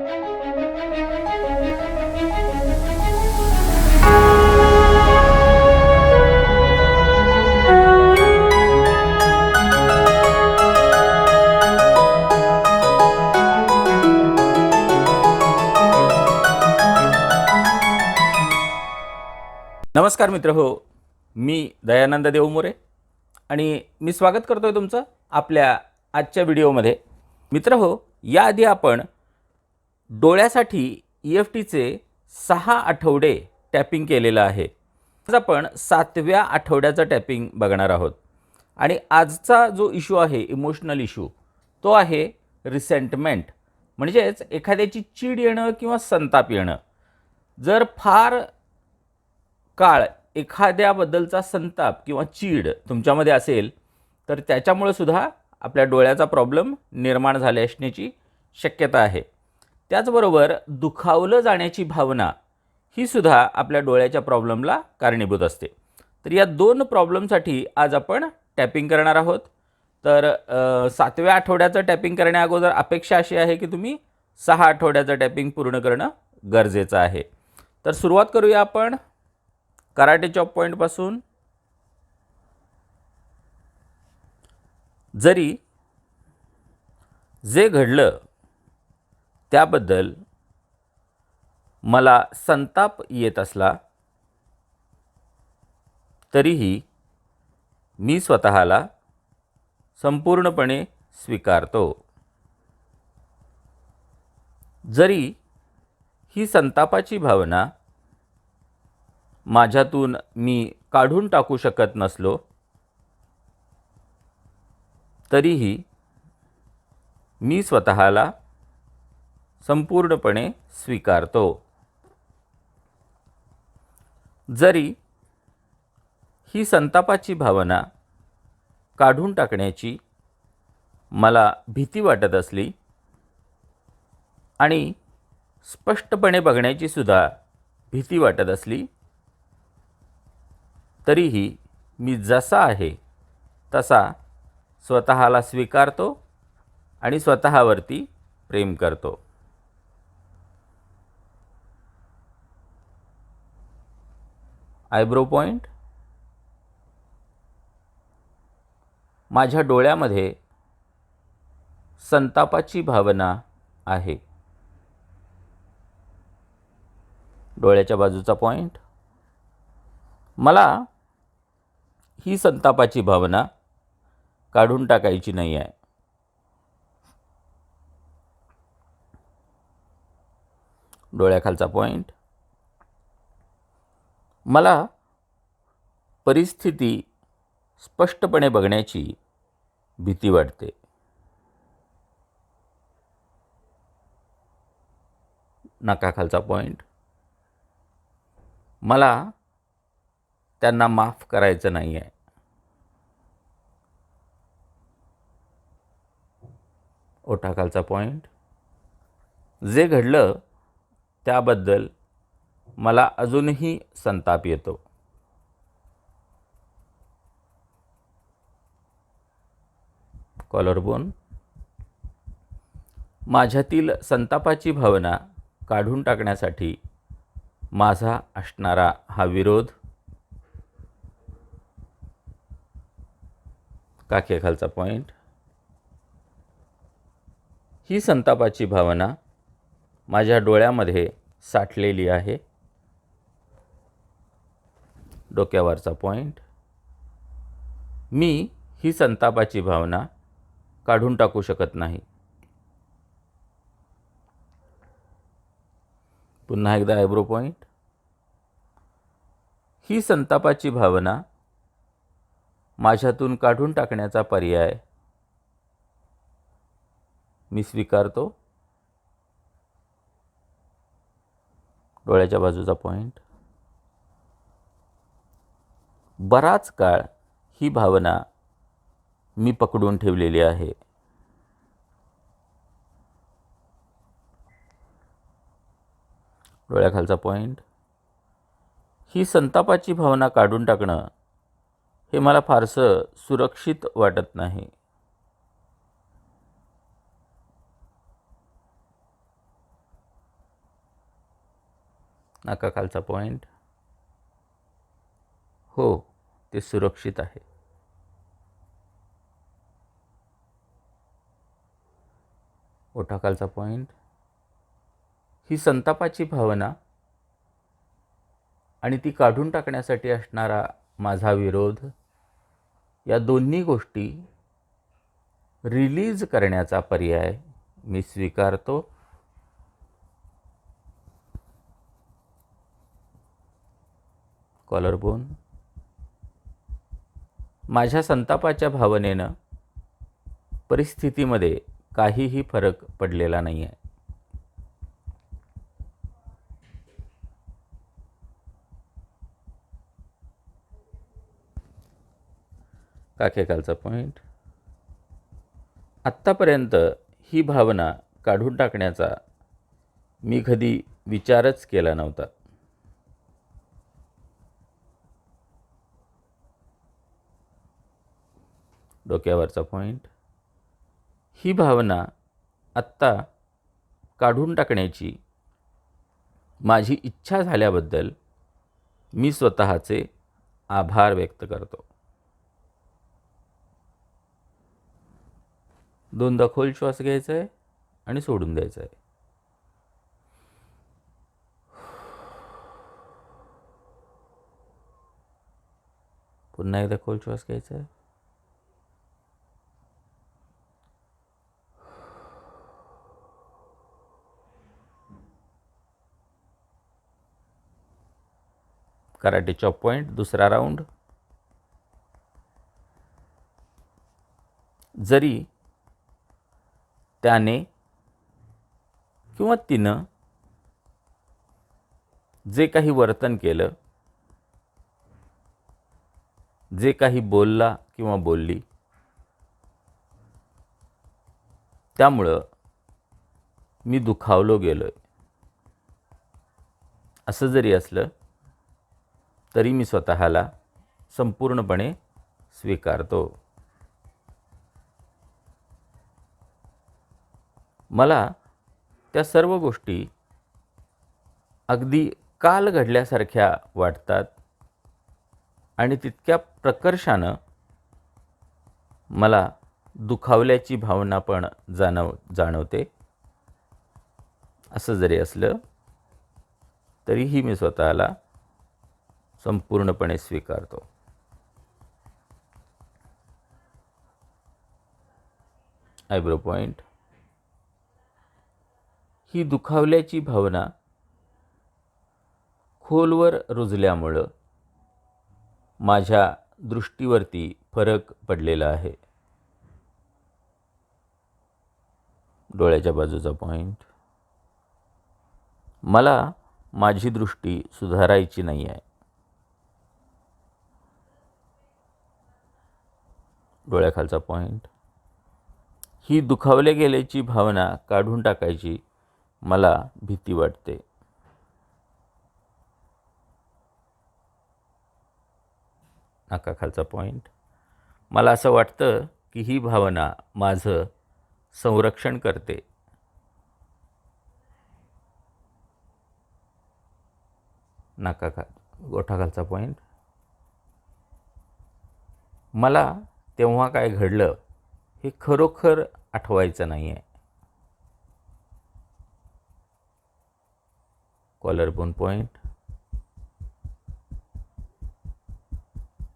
नमस्कार मित्र हो, मी दयानंद देवमोरे आणि मी स्वागत करतोय तुमचं आपल्या आजच्या व्हिडिओमध्ये. मित्र हो, याआधी आपण डोळ्यासाठी EFTचे 6 आठवडे टॅपिंग केलेलं आहे. आज आपण 7व्या आठवड्याचं टॅपिंग बघणार आहोत आणि आजचा जो इश्यू आहे, इमोशनल इश्यू, तो आहे रिसेंटमेंट, म्हणजेच एखाद्याची चीड येणं किंवा संताप येणं. जर फार काळ एखाद्याबद्दलचा संताप किंवा चीड तुमच्यामध्ये असेल तर त्याच्यामुळे सुद्धा आपल्या डोळ्याचा प्रॉब्लेम निर्माण झाले असण्याची शक्यता आहे. त्याचबरोबर दुखावलं जाण्याची भावना ही सुद्धा आपल्या डोळ्याच्या प्रॉब्लेमला कारणीभूत असते. तर या दोन प्रॉब्लेमसाठी आज आपण टॅपिंग करणार आहोत. तर 7व्या आठवड्याचं टॅपिंग करण्या अगोदर अपेक्षा अशी आहे की तुम्ही 6 आठवड्याचं टॅपिंग पूर्ण करणं गरजेचं आहे. तर सुरुवात करूया आपण कराटे चॉप पॉईंटपासून. जरी जे घडलं त्याबद्दल मला संताप येत असला तरीही मी स्वतःला संपूर्णपणे स्वीकारतो. जरी ही संतापाची भावना माझ्यातून मी काढून टाकू शकत नसलो तरीही मी स्वतःला संपूर्णपणे स्वीकारतो. जरी ही संतापाची भावना काढून टाकण्याची मला भीती वाटत असली आणि स्पष्टपणे बघण्याची सुद्धा भीती वाटत असली तरीही मी जसा आहे तसा स्वतःला स्वीकारतो आणि स्वतःवरती प्रेम करतो. Eyebrow point. माझ्या डोळ्यामध्ये संतापाची भावना आहे. डोळ्याच्या बाजूचा पॉईंट. मला ही संतापाची भावना काढून टाकायची नाही आहे. डोळ्याखालचा पॉईंट. मला परिस्थिती स्पष्टपणे बघण्याची भीती वाटते. नाकाखालचा पॉईंट. मला त्यांना माफ करायचं नाही आहे. ओठाखालचा पॉईंट. जे घडलं त्याबद्दल मला अजूनही संताप येतो. कॉलरबोन. माझ्यातील संतापाची भावना काढून टाकण्यासाठी माझा असणारा हा विरोध. काखेखालचा पॉईंट. ही संतापाची भावना माझ्या डोळ्यामध्ये साठलेली आहे. डोक्यावरचा पॉईंट. मी ही संतापाची भावना काढून टाकू शकत नाही. पुन्हा एकदा आयब्रो पॉईंट. ही संतापाची भावना माझ्यातून काढून टाकण्याचा पर्याय मी स्वीकारतो. डोळ्याच्या बाजूचा पॉईंट. बराच काळ ही भावना मी पकडून ठेवलेली आहे. डोळ्याखालचा पॉईंट. ही संतापाची भावना काढून टाकणं हे मला फारसं सुरक्षित वाटत नाही. नाकाखालचा पॉईंट. हो, ते सुरक्षित आहे. ओठाखालचा पॉईंट. ही संतापाची भावना आणि ती काढून टाकण्यासाठी असणारा माझा विरोध, या दोन्ही गोष्टी रिलीज करण्याचा पर्याय मी स्वीकारतो. कॉलरबोन. माझ्या संतापाच्या भावनेनं परिस्थितीमध्ये काहीही फरक पडलेला नाही आहे. काखेखालचा पॉईंट. आत्तापर्यंत ही भावना काढून टाकण्याचा मी कधी विचारच केला नव्हता. डोक्यावरचा पॉईंट. ही भावना आत्ता काढून टाकण्याची माझी इच्छा झाल्याबद्दल मी स्वतःचे आभार व्यक्त करतो. दोनदा खोल श्वास घ्यायचा आहे आणि सोडून द्यायचा आहे. पुन्हा एकदा खोल श्वास घ्यायचा आहे. कराटे चॉप पॉईंट दुसरा राऊंड. जरी त्याने किंवा तिनं जे काही वर्तन केलं, जे काही बोलला किंवा बोलली, त्यामुळं मी दुखावलो गेलोय, असं जरी असलं तरी मी स्वतःला संपूर्णपणे स्वीकारतो. मला त्या सर्व गोष्टी अगदी काल घडल्यासारख्या वाटतात आणि तितक्या प्रकर्षानं मला दुखावल्याची भावना पण जाणवते. असं जरी असलं तरीही मी स्वतःला संपूर्णपणे स्वीकारतो. Eyebrow point. ही दुखावल्याची भावना खोलवर रुजल्यामुळं माझ्या दृष्टीवरती फरक पडलेला आहे. डोळ्याच्या बाजूचा पॉईंट. मला माझी दृष्टी सुधारायची नाही आहे. डोळ्याखालचा पॉईंट. ही दुखावले गेल्याची भावना काढून टाकायची मला भीती वाटते. नाकाखालचा पॉईंट. मला असं वाटतं की ही भावना माझं संरक्षण करते. ओठाखालचा पॉईंट. मला तेव्हा काय घडलं हे खरोखर आठवायचं नाही आहे. Collarbone point.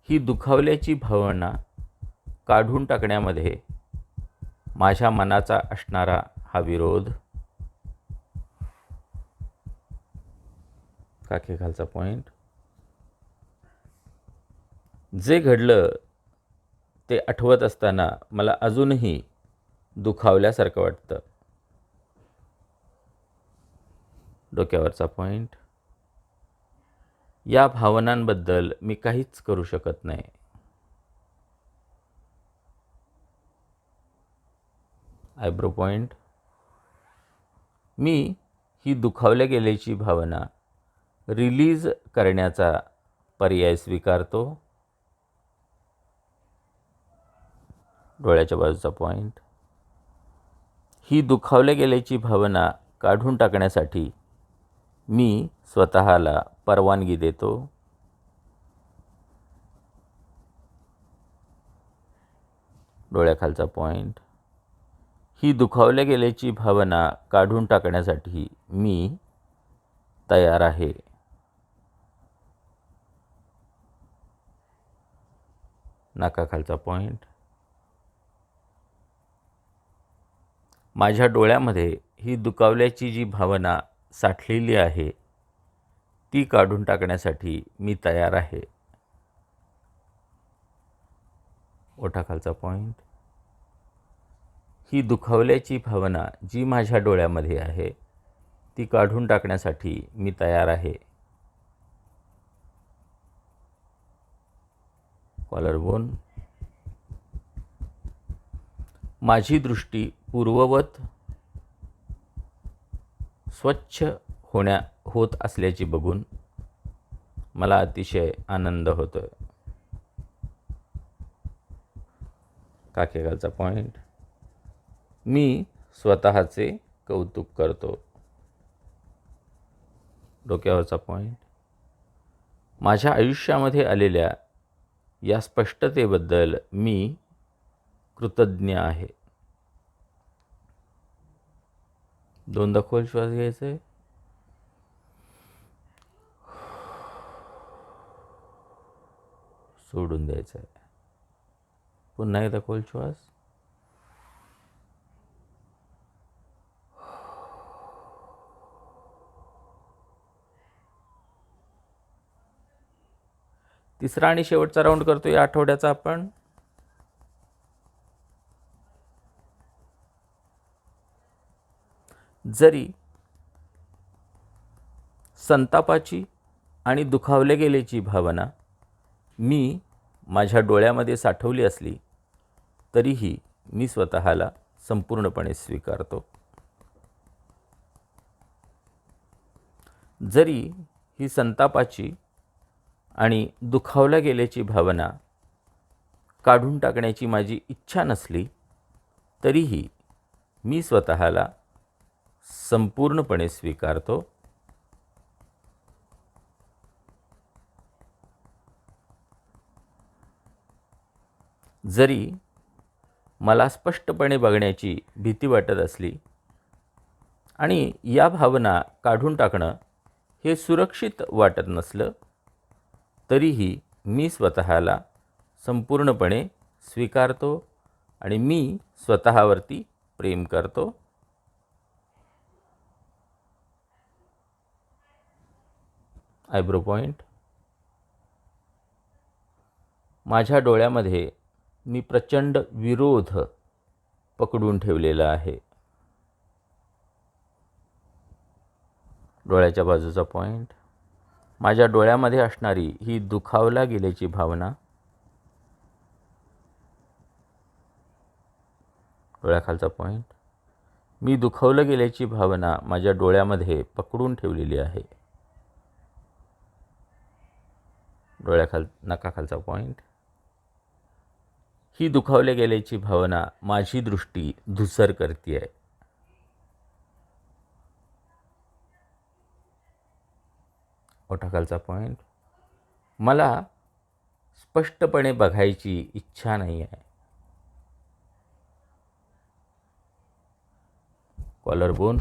ही दुखावल्याची भावना काढून टाकण्यामध्ये माझ्या मनाचा असणारा हा विरोध. काखेखालचा पॉईंट. जे घडलं ते आठवत असताना मला अजूनही दुखावल्यासारखं वाटतं. डोक्यावरचा पॉईंट. या भावनांबद्दल मी काहीच करू शकत नाही. Eyebrow point. मी ही दुखावल्या गेल्याची भावना रिलीज करण्याचा पर्याय स्वीकारतो. डोळ्याच्या बाजूचा पॉईंट. ही दुखावल्या गेल्याची भावना काढून टाकण्यासाठी मी स्वतःला परवानगी देतो. डोळ्याखालचा पॉईंट. ही दुखावल्या गेल्याची भावना काढून टाकण्यासाठी मी तयार आहे. नाकाखालचा पॉईंट. माझ्या डोळ्यामध्ये ही दुखावल्याची जी भावना साठलेली आहे ती काढून टाकण्यासाठी मी तयार आहे. ओठाखालचा पॉईंट. ही दुखावल्याची भावना जी माझ्या डोळ्यामध्ये आहे ती काढून टाकण्यासाठी मी तयार आहे. कॉलरबोन. माझी दृष्टी पूर्ववत स्वच्छ होत असल्याची बघून मला अतिशय आनंद होतोय. काखेखालचा पॉईंट. मी स्वतःचे कौतुक करतो. डोक्यावरचा पॉईंट. माझ्या आयुष्यामध्ये आलेल्या या स्पष्टतेबद्दल मी कृतज्ञ आहे. दोनदा खोल श्वास घ्यायचा आहे. सोडून द्यायचं आहे. पुन्हा एकदा खोल श्वास. तिसरा आणि शेवटचा राऊंड करतो या आठवड्याचा आपण. जरी संतापाची आणि दुखावले गेल्याची भावना मी माझ्या डोळ्यामध्ये साठवली असली तरीही मी स्वतःला संपूर्णपणे स्वीकारतो. जरी ही संतापाची आणि दुखावल्या गेल्याची भावना काढून टाकण्याची माझी इच्छा नसली तरीही मी स्वतःला संपूर्णपणे स्वीकारतो. जरी मला स्पष्टपणे बघण्याची भीती वाटत असली आणि या भावना काढून टाकणं हे सुरक्षित वाटत नसलं तरीही मी स्वतःला संपूर्णपणे स्वीकारतो आणि मी स्वतःवरती प्रेम करतो. Eyebrow point. माझ्या डोळ्यामध्ये मी प्रचंड विरोध पकडून ठेवलेला आहे. डोळ्याच्या बाजूचा पॉईंट. माझ्या डोळ्यामध्ये असणारी ही दुखावला गेल्याची भावना डोळ्याखालचा पॉईंट. मी दुखावलं गेल्याची भावना माझ्या डोळ्यामध्ये पकडून ठेवलेली आहे. नकाखालचा पॉईंट. ही दुखावल्या गेल्याची भावना माझी दृष्टी धूसर करते आहे. ओठाखालचा पॉईंट. मला स्पष्टपणे बघायची इच्छा नाही आहे. कॉलरबोन.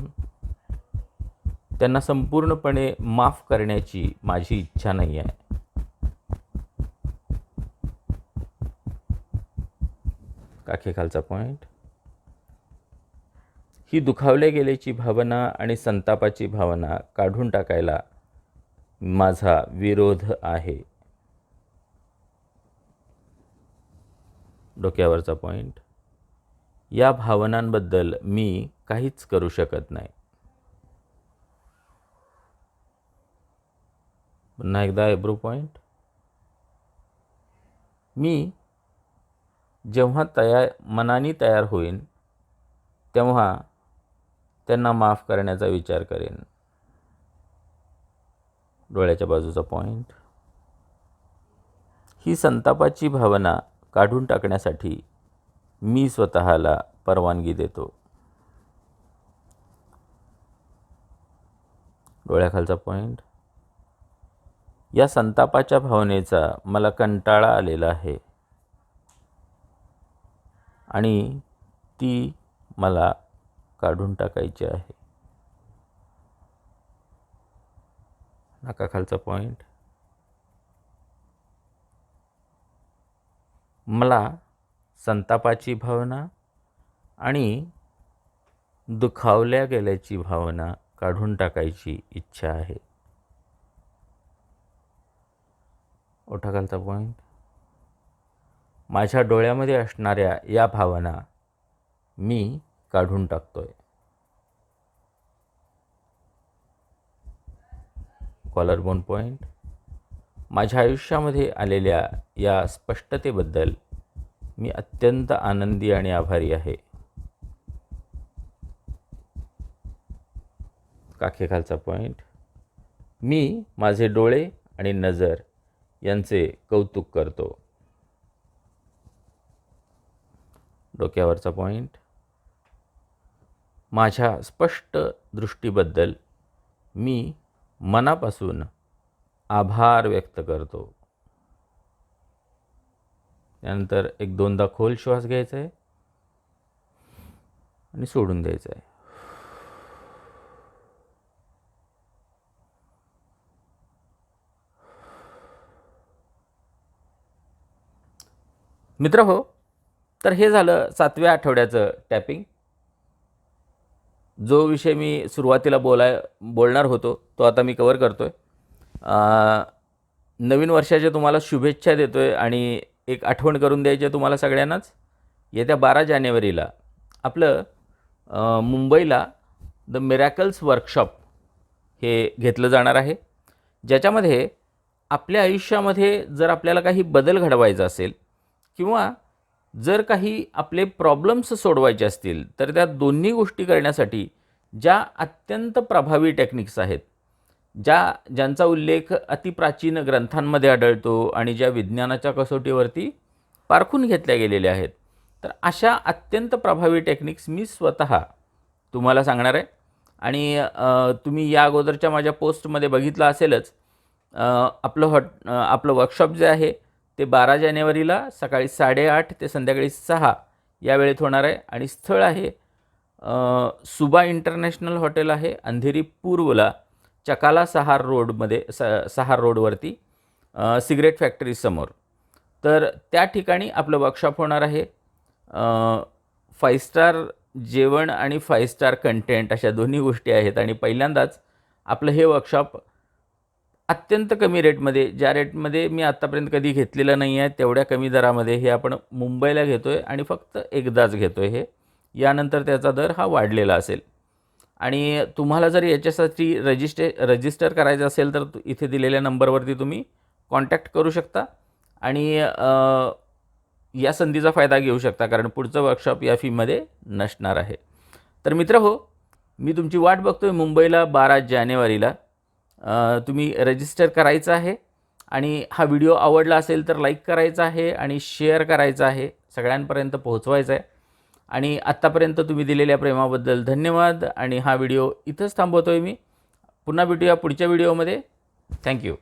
त्यांना संपूर्णपणे माफ करण्याची माझी इच्छा नाही आहे. काखेखालचा पॉईंट. ही दुखावल्या गेल्याची भावना आणि संतापाची भावना काढून टाकायला माझा विरोध आहे. डोक्यावरचा पॉईंट. या भावनांबद्दल मी काहीच करू शकत नाही. पुन्हा एकदा आयब्रो पॉईंट. मी जेव्हा मनाने तयार होईन तेव्हा त्यांना माफ करण्याचा विचार करेन. डोळ्याच्या बाजूचा पॉईंट. ही संतापाची भावना काढून टाकण्यासाठी मी स्वतःला परवानगी देतो. डोळ्याखालचा पॉईंट. या संतापाच्या भावनेचा मला कंटाळा आलेला आहे आणि ती मला काढून टाकायची आहे. नाकाखालचा पॉईंट. मला संतापाची भावना आणि दुखावल्या गेल्याची भावना काढून टाकायची इच्छा आहे. ओठाखालचा पॉईंट. माझ्या डोळ्यामध्ये असणाऱ्या या भावना मी काढून टाकतोय. Collarbone point. माझ्या आयुष्यामध्ये आलेल्या या स्पष्टतेबद्दल मी अत्यंत आनंदी आणि आभारी आहे. काखेखालचा पॉईंट. मी माझे डोळे आणि नजर यांचे कौतुक करतो. डोक्यावरचा पॉईंट. माझ्या स्पष्ट दृष्टीबद्दल मी मनापासून आभार व्यक्त करतो. त्यानंतर एक दोनदा खोल श्वास घ्यायचा आहे आणि सोडून द्यायचा आहे. मित्रहो, तर हे झालं 7व्या आठवड्याचं टॅपिंग. जो विषय मी सुरुवातीला बोलणार होतो तो आता मी कवर करतो आहे. नवीन वर्षाच्या तुम्हाला शुभेच्छा देतो आहे आणि एक आठवण करून द्यायची आहे तुम्हाला सगळ्यांनाच. येत्या 12 जानेवारीला आपलं मुंबईला द मिरॅकल्स वर्कशॉप हे घेतलं जाणार आहे, ज्याच्यामध्ये आपल्या आयुष्यामध्ये जर आपल्याला काही बदल घडवायचा असेल किंवा जर काही आपले प्रॉब्लेम्स सोडवायचे असतील तर त्या दोन्ही गोष्टी करण्यासाठी ज्या अत्यंत प्रभावी टेक्निक्स आहेत, ज्यांचा उल्लेख अतिप्राचीन ग्रंथांमध्ये आढळतो आणि ज्या विज्ञानाच्या कसोटीवरती पारखून घेतल्या गेलेल्या आहेत, तर अशा अत्यंत प्रभावी टेक्निक्स मी स्वतः तुम्हाला सांगणार आहे. आणि तुम्ही या अगोदरच्या माझ्या पोस्टमध्ये बघितलं असेलच, आपलं वर्कशॉप जे आहे ते 12 जानेवारीला सकाळी 8:30 ते संध्याकाळी 6 या वेळेत होणार आहे. आणि स्थळ आहे सुबा इंटरनॅशनल हॉटेल आहे अंधेरी पूर्वला, चकाला सहार रोडमध्ये, सहार रोडवरती, सिगरेट फॅक्टरी समोर. तर त्या ठिकाणी आपलं वर्कशॉप होणार आहे. 5 स्टार जेवण आणि 5 स्टार कंटेंट अशा दोन्ही गोष्टी आहेत. आणि पहिल्यांदाच आपलं हे वर्कशॉप अत्यंत कमी रेटमध्ये, ज्या रेटमध्ये मी आत्तापर्यंत कधी घेतलेलं नाही आहे तेवढ्या कमी दरामध्ये हे आपण मुंबईला घेतो आहे आणि फक्त एकदाच घेतो आहे. हे यानंतर त्याचा दर हा वाढलेला असेल. आणि तुम्हाला जर याच्यासाठी रजिस्टर करायचं असेल तर इथे दिलेल्या नंबरवरती तुम्ही कॉन्टॅक्ट करू शकता आणि या संधीचा फायदा घेऊ शकता, कारण पुढचं वर्कशॉप या फीमध्ये नसणार आहे. तर मित्रहो, मी तुमची वाट बघतो आहे मुंबईला 12 जानेवारीला. तुम्ही रजिस्टर करायचं आहे आणि हा व्हिडिओ आवडला असेल तर लाईक करायचा आहे आणि शेअर करायचा आहे, सगळ्यांपर्यंत पोहोचवायचा आहे. आणि आत्तापर्यंत तुम्ही दिलेल्या प्रेमाबद्दल धन्यवाद. आणि हा व्हिडिओ इथंच थांबवतो आहे मी. पुन्हा भेटूया पुढच्या व्हिडिओमध्ये. थँक्यू.